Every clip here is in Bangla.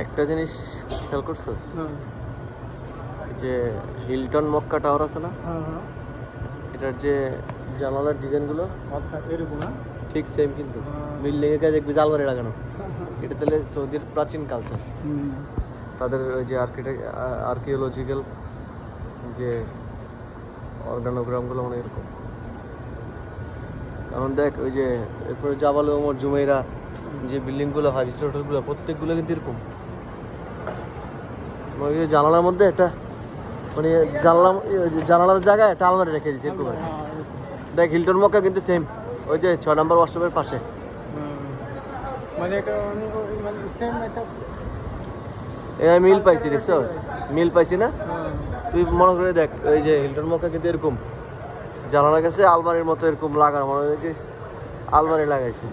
একটা জিনিস খেয়াল করছিস যে হিলটন মক্কা টাওয়ার আছে না, এটার যে জানালার ডিজাইন গুলো ঠিক সেম, কিন্তু বিল্ডিং এর কাছে দেখবি জালবাড়ি লাগানো। এটা তাহলে সৌদির প্রাচীন কালচার, তাদের ওই যে আর্কিওলজিক্যাল যে অর্গানোগ্রাম গুলো মানে এরকম। কারণ দেখ ওই যে এরপরে জাবাল ওমর জুমাইরা যে বিল্ডিং গুলো, ফাইভ স্টার হোটেল গুলো, প্রত্যেকগুলো কিন্তু এরকম। জানালার মধ্যে একটা মানে জানালার জায়গায় একটা আলমারি রেখে দিয়েছে এরকম। দেখ হিলটন মক্কা কিন্তু সেম, ওই যে 6 নম্বর ওয়াশরুমের পাশে। মিল পাইছি, দেখছো মিল পাইছি না? তুই মনে করে দেখ ওই যে হিলটন মক্কা কিন্তু এরকম জানালার কাছে আলমারির মতো এরকম লাগানো, মনে হয় কি আলমারি লাগাইছে।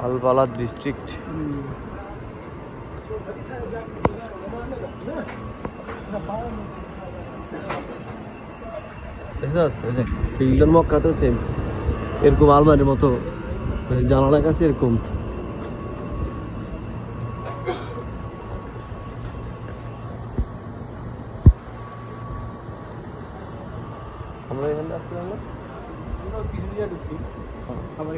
আলবালাদ ডিস্ট্রিক্ট। হিলটন মক্কা তো সেম এরকম আলমারির মতো জানালার কাছে এরকম। আমরা এখানে আসছিলাম না, আমার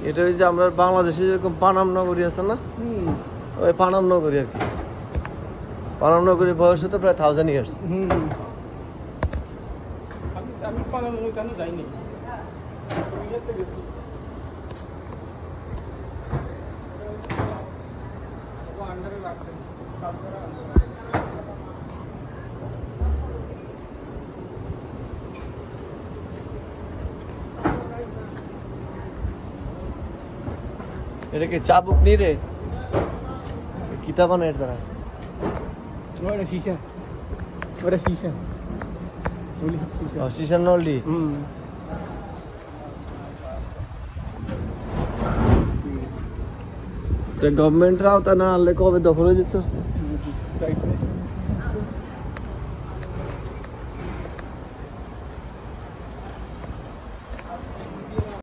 এটা ওই যে আমরা বাংলাদেশে যেরকম পানাম নগরী আছে না, ওই পানাম নগরী আর কি। পানাম নগরীর বয়স হতো প্রায় 1000 ইয়ার্স। এটা কি চাবুক নি রে, কিতাব না এর দ্বারা শীশা নলি। গভর্নমেন্ট রাও তা না আনলে কবে দখল হয়ে যেত।